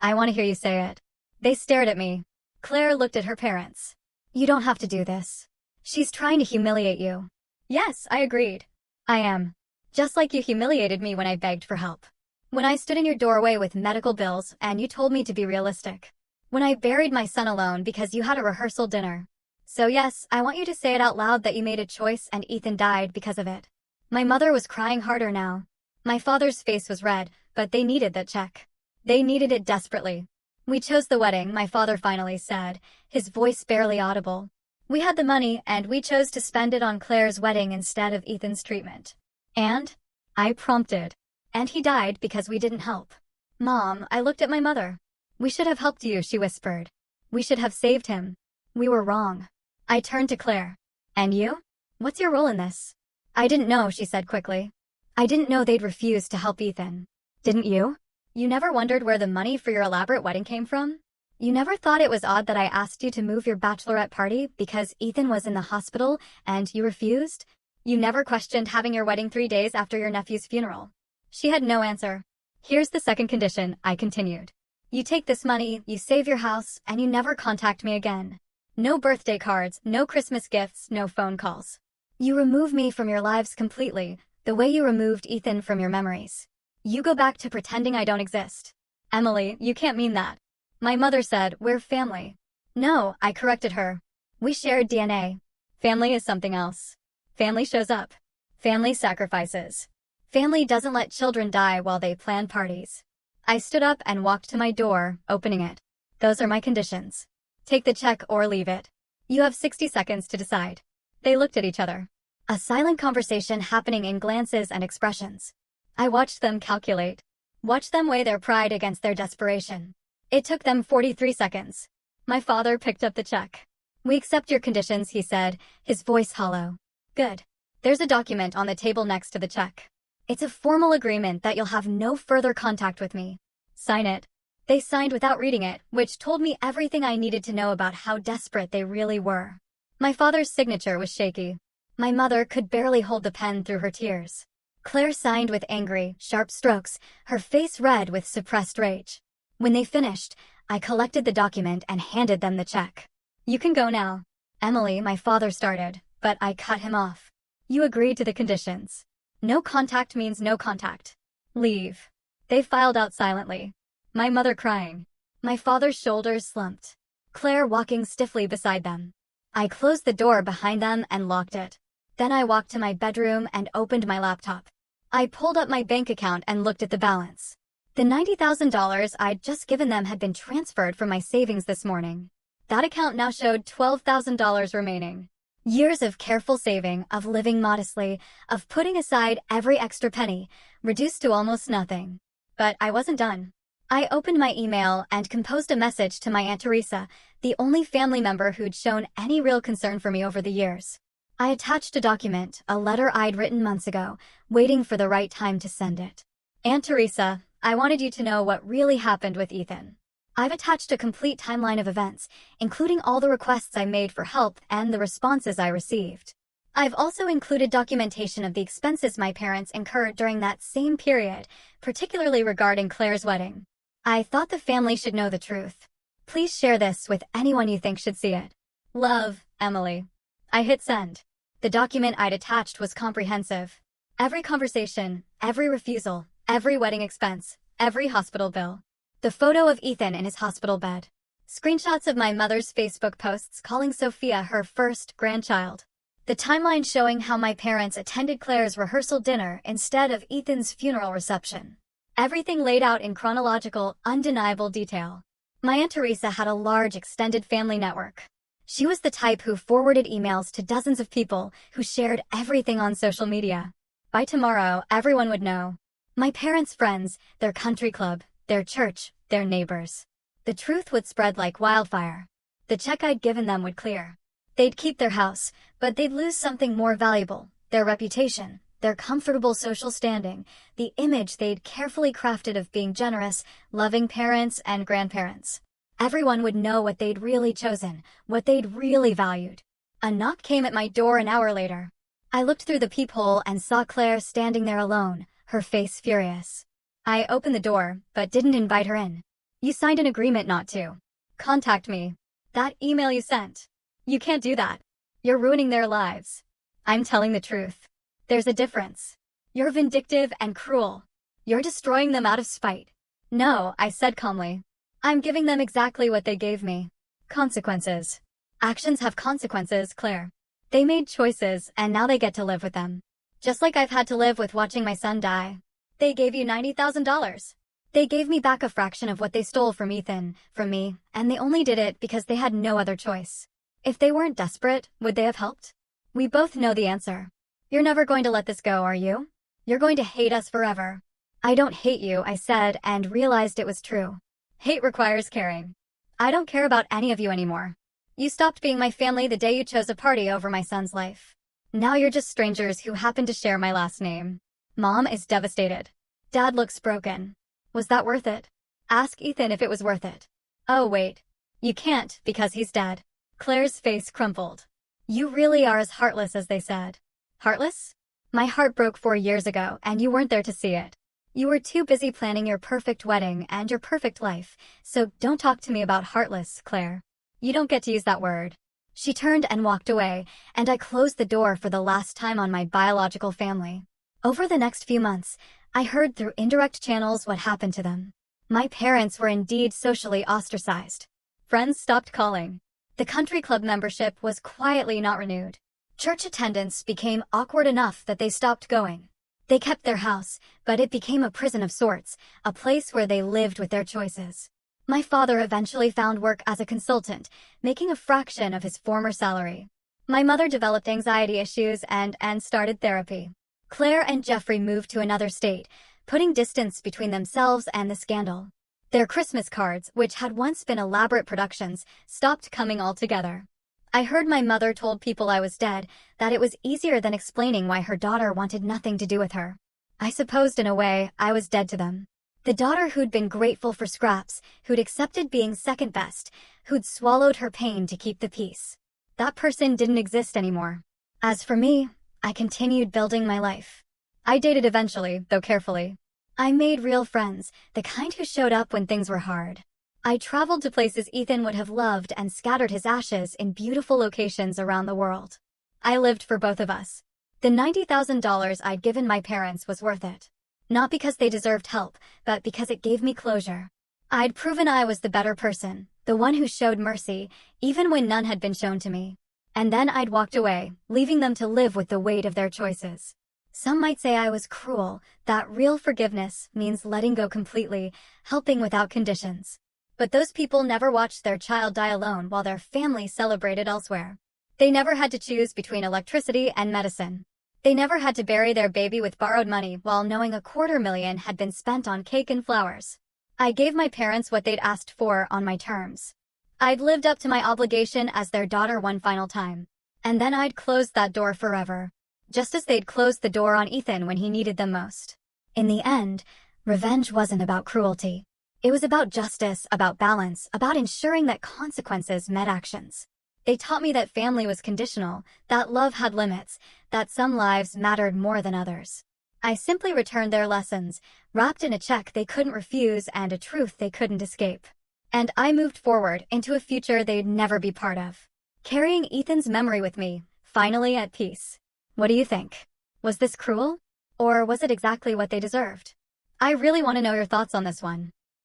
S1: I want to hear you say it. They stared at me. Claire looked at her parents. You don't have to do this. She's trying to humiliate you. Yes, I agreed. I am. Just like you humiliated me when I begged for help. When I stood in your doorway with medical bills and you told me to be realistic. When I buried my son alone because you had a rehearsal dinner. So yes, I want you to say it out loud that you made a choice and Ethan died because of it. My mother was crying harder now. My father's face was red, but they needed that check. They needed it desperately. We chose the wedding, my father finally said, his voice barely audible. We had the money and we chose to spend it on Claire's wedding instead of Ethan's treatment. And? I prompted. And he died because we didn't help. Mom, I looked at my mother. We should have helped you, she whispered. We should have saved him. We were wrong. I turned to Claire. And you? What's your role in this? I didn't know, she said quickly. I didn't know they'd refuse to help Ethan. Didn't you? You never wondered where the money for your elaborate wedding came from? You never thought it was odd that I asked you to move your bachelorette party because Ethan was in the hospital and you refused? You never questioned having your wedding 3 days after your nephew's funeral. She had no answer. Here's the second condition, I continued. You take this money, you save your house, and you never contact me again. No birthday cards, no Christmas gifts, no phone calls. You remove me from your lives completely, the way you removed Ethan from your memories. You go back to pretending I don't exist. Emily, you can't mean that. My mother said, we're family. No, I corrected her. We shared DNA. Family is something else. Family shows up. Family sacrifices. Family doesn't let children die while they plan parties. I stood up and walked to my door, opening it. Those are my conditions. Take the check or leave it. You have 60 seconds to decide. They looked at each other. A silent conversation happening in glances and expressions. I watched them calculate. Watched them weigh their pride against their desperation. It took them 43 seconds. My father picked up the check. We accept your conditions, he said, his voice hollow. Good. There's a document on the table next to the check. It's a formal agreement that you'll have no further contact with me. Sign it. They signed without reading it, which told me everything I needed to know about how desperate they really were. My father's signature was shaky. My mother could barely hold the pen through her tears. Claire signed with angry, sharp strokes, her face red with suppressed rage. When they finished, I collected the document and handed them the check. You can go now. Emily, my father started, but I cut him off. You agreed to the conditions. No contact means no contact. Leave. They filed out silently. My mother crying. My father's shoulders slumped. Claire walking stiffly beside them. I closed the door behind them and locked it. Then I walked to my bedroom and opened my laptop. I pulled up my bank account and looked at the balance. The $90,000 I'd just given them had been transferred from my savings this morning. That account now showed $12,000 remaining. Years of careful saving, of living modestly, of putting aside every extra penny, reduced to almost nothing. But I wasn't done. I opened my email and composed a message to my Aunt Teresa, the only family member who'd shown any real concern for me over the years. I attached a document, a letter I'd written months ago, waiting for the right time to send it. Aunt Teresa, I wanted you to know what really happened with Ethan. I've attached a complete timeline of events, including all the requests I made for help and the responses I received. I've also included documentation of the expenses my parents incurred during that same period, particularly regarding Claire's wedding. I thought the family should know the truth. Please share this with anyone you think should see it. Love, Emily. I hit send. The document I'd attached was comprehensive. Every conversation, every refusal, every wedding expense, every hospital bill. The photo of Ethan in his hospital bed. Screenshots of my mother's Facebook posts calling Sophia her first grandchild. The timeline showing how my parents attended Claire's rehearsal dinner instead of Ethan's funeral reception. Everything laid out in chronological, undeniable detail. My Aunt Teresa had a large extended family network. She was the type who forwarded emails to dozens of people who shared everything on social media. By tomorrow, everyone would know. My parents' friends, their country club, their church, their neighbors. The truth would spread like wildfire. The check I'd given them would clear. They'd keep their house, but they'd lose something more valuable, their reputation, their comfortable social standing, the image they'd carefully crafted of being generous, loving parents and grandparents. Everyone would know what they'd really chosen, what they'd really valued. A knock came at my door an hour later. I looked through the peephole and saw Claire standing there alone, her face furious. I opened the door, but didn't invite her in. You signed an agreement not to contact me. That email you sent. You can't do that. You're ruining their lives. I'm telling the truth. There's a difference. You're vindictive and cruel. You're destroying them out of spite. No, I said calmly. I'm giving them exactly what they gave me. Consequences. Actions have consequences, Claire. They made choices, and now they get to live with them. Just like I've had to live with watching my son die. They gave you $90,000. They gave me back a fraction of what they stole from Ethan, from me, and they only did it because they had no other choice. If they weren't desperate, would they have helped? We both know the answer. You're never going to let this go, are you? You're going to hate us forever. I don't hate you, I said, and realized it was true. Hate requires caring. I don't care about any of you anymore. You stopped being my family the day you chose a party over my son's life. Now you're just strangers who happen to share my last name. Mom is devastated. Dad looks broken. Was that worth it? Ask Ethan if it was worth it. Oh wait. You can't, because he's dead. Claire's face crumpled. You really are as heartless as they said. Heartless? My heart broke 4 years ago, and you weren't there to see it. You were too busy planning your perfect wedding and your perfect life, so don't talk to me about heartless, Claire. You don't get to use that word. She turned and walked away, and I closed the door for the last time on my biological family. Over the next few months, I heard through indirect channels what happened to them. My parents were indeed socially ostracized. Friends stopped calling. The country club membership was quietly not renewed. Church attendance became awkward enough that they stopped going. They kept their house, but it became a prison of sorts, a place where they lived with their choices. My father eventually found work as a consultant, making a fraction of his former salary. My mother developed anxiety issues and started therapy. Claire and Jeffrey moved to another state, putting distance between themselves and the scandal. Their Christmas cards, which had once been elaborate productions, stopped coming altogether. I heard my mother told people I was dead, that it was easier than explaining why her daughter wanted nothing to do with her. I supposed in a way I was dead to them. The daughter who'd been grateful for scraps, who'd accepted being second best, who'd swallowed her pain to keep the peace. That person didn't exist anymore. As for me, I continued building my life. I dated eventually, though carefully. I made real friends, the kind who showed up when things were hard. I traveled to places Ethan would have loved and scattered his ashes in beautiful locations around the world. I lived for both of us. The $90,000 I'd given my parents was worth it. Not because they deserved help, but because it gave me closure. I'd proven I was the better person, the one who showed mercy, even when none had been shown to me. And then I'd walked away, leaving them to live with the weight of their choices. Some might say I was cruel, that real forgiveness means letting go completely, helping without conditions. But those people never watched their child die alone while their family celebrated elsewhere. They never had to choose between electricity and medicine. They never had to bury their baby with borrowed money while knowing $250,000 had been spent on cake and flowers. I gave my parents what they'd asked for on my terms. I'd lived up to my obligation as their daughter one final time. And then I'd closed that door forever. Just as they'd closed the door on Ethan when he needed them most. In the end, revenge wasn't about cruelty. It was about justice, about balance, about ensuring that consequences met actions. They taught me that family was conditional, that love had limits, that some lives mattered more than others. I simply returned their lessons, wrapped in a check they couldn't refuse and a truth they couldn't escape. And I moved forward into a future they'd never be part of. Carrying Ethan's memory with me, finally at peace. What do you think? Was this cruel? Or was it exactly what they deserved? I really want to know your thoughts on this one.